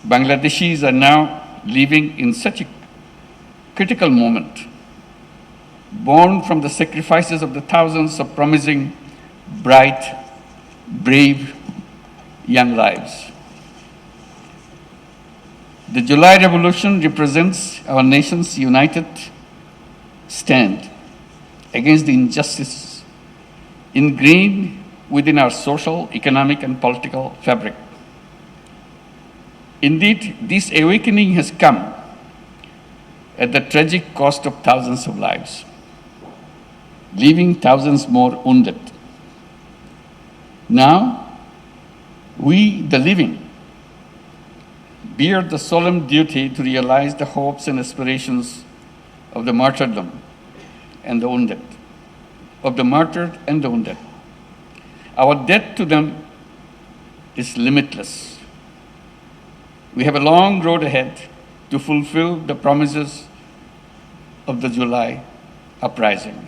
Bangladeshis are now living in such a critical moment, born from the sacrifices of the thousands of promising, bright, brave young lives. The July Revolution represents our nation's united stand against the injustice ingrained within our social, economic, and political fabric. Indeed, this awakening has come at the tragic cost of thousands of lives, leaving thousands more wounded. Now, we, the living, bear the solemn duty to realize the hopes and aspirations of the martyrdom and the wounded, of the martyred and the wounded. Our debt to them is limitless. We have a long road ahead to fulfill the promises of the July uprising.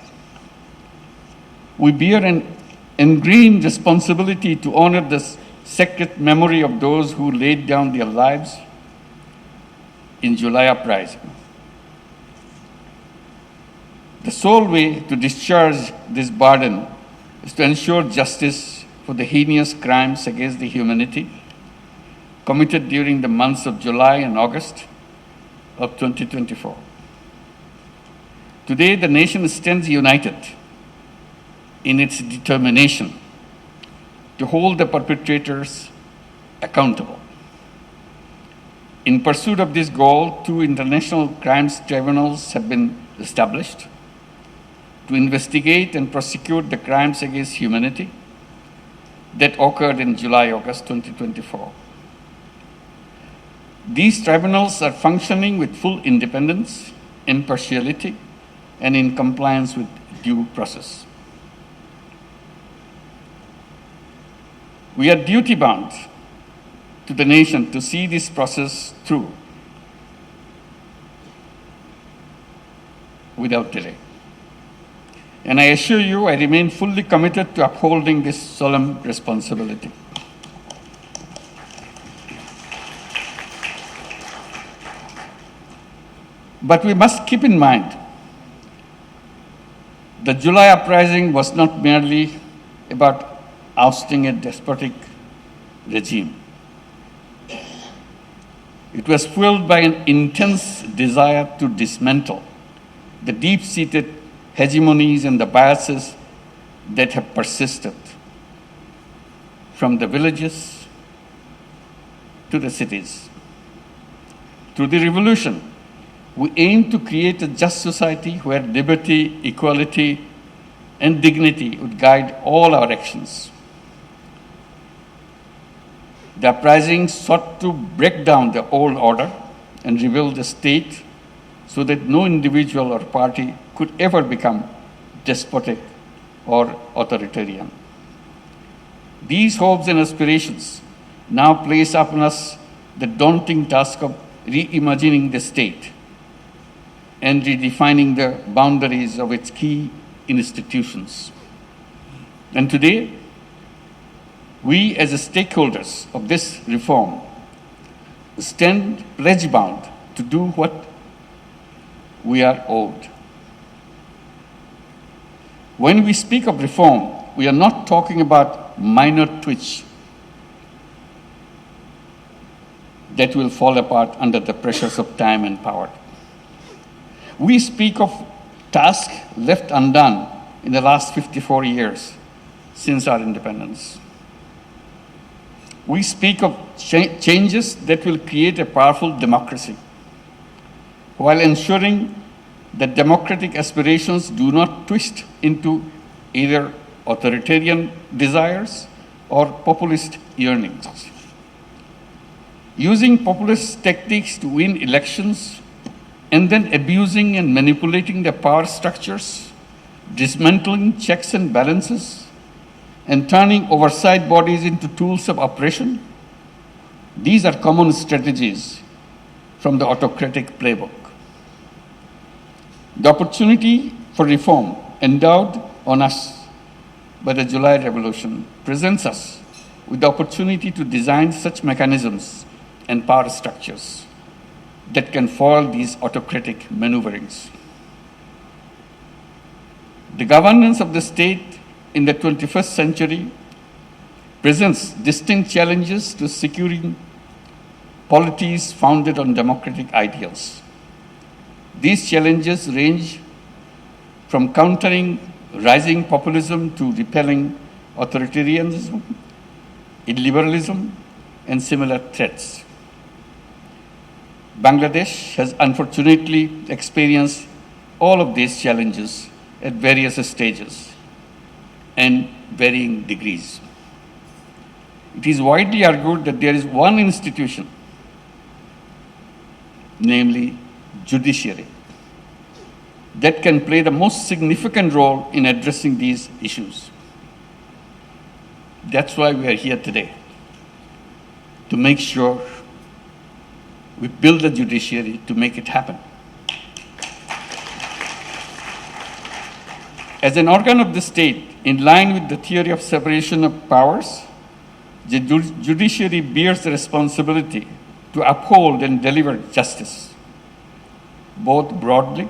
We bear an ingrained responsibility to honor the sacred memory of those who laid down their lives in July uprising. The sole way to discharge this burden is to ensure justice for the heinous crimes against the humanity committed during the months of July and August of 2024. Today, the nation stands united in its determination to hold the perpetrators accountable. In pursuit of this goal, 2 international crimes tribunals have been established to investigate and prosecute the crimes against humanity that occurred in July-August 2024. These tribunals are functioning with full independence, impartiality, and in compliance with due process. We are duty-bound to the nation to see this process through without delay. And I assure you, I remain fully committed to upholding this solemn responsibility. But we must keep in mind, the July uprising was not merely about ousting a despotic regime. It was fueled by an intense desire to dismantle the deep-seated hegemonies and the biases that have persisted from the villages to the cities. Through the revolution, we aim to create a just society where liberty, equality, and dignity would guide all our actions. The uprising sought to break down the old order and rebuild the state so that no individual or party could ever become despotic or authoritarian. These hopes and aspirations now place upon us the daunting task of reimagining the state and redefining the boundaries of its key institutions. And today, we as stakeholders of this reform stand pledge-bound to do what we are owed. When we speak of reform, we are not talking about minor tweaks that will fall apart under the pressures of time and power. We speak of tasks left undone in the last 54 years since our independence. We speak of changes that will create a powerful democracy while ensuring that democratic aspirations do not twist into either authoritarian desires or populist yearnings. Using populist tactics to win elections and then abusing and manipulating the power structures, dismantling checks and balances, and turning oversight bodies into tools of oppression, these are common strategies from the autocratic playbook. The opportunity for reform endowed on us by the July Revolution presents us with the opportunity to design such mechanisms and power structures that can foil these autocratic maneuverings. The governance of the state in the 21st century presents distinct challenges to securing polities founded on democratic ideals. These challenges range from countering rising populism to repelling authoritarianism, illiberalism, and similar threats. Bangladesh has unfortunately experienced all of these challenges at various stages and varying degrees. It is widely argued that there is one institution, namely Judiciary, that can play the most significant role in addressing these issues. That's why we are here today, to make sure we build the judiciary to make it happen. As an organ of the state, in line with the theory of separation of powers, the judiciary bears the responsibility to uphold and deliver justice, both broadly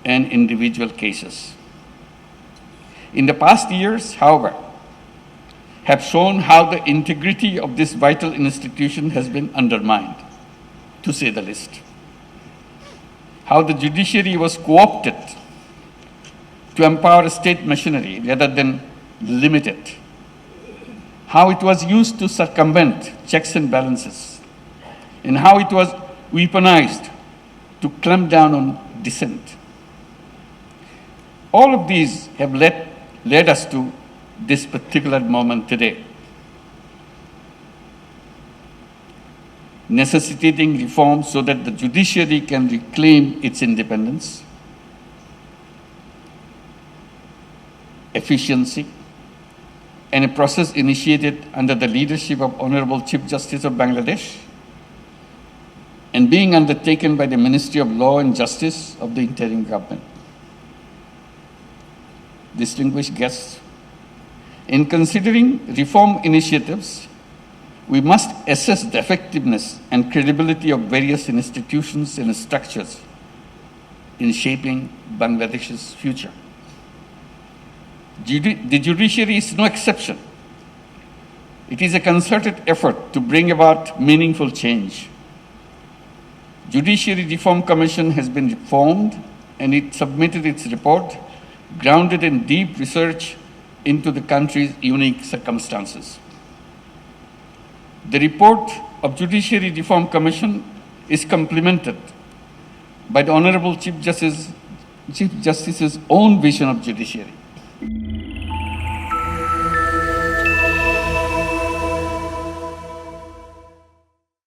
and individual cases. In the past years, however, have shown how the integrity of this vital institution has been undermined, to say the least. How the judiciary was co-opted to empower state machinery rather than limit it. How it was used to circumvent checks and balances, and how it was weaponized to clamp down on dissent. All of these have led us to this particular moment today, necessitating reform so that the judiciary can reclaim its independence, efficiency, and a process initiated under the leadership of Honorable Chief Justice of Bangladesh and being undertaken by the Ministry of Law and Justice of the interim government. Distinguished guests, in considering reform initiatives, we must assess the effectiveness and credibility of various institutions and structures in shaping Bangladesh's future. The judiciary is no exception. It is a concerted effort to bring about meaningful change. Judiciary Reform Commission has been formed and it submitted its report grounded in deep research into the country's unique circumstances. The report of Judiciary Reform Commission is complemented by the Honorable Chief Justice's own vision of judiciary.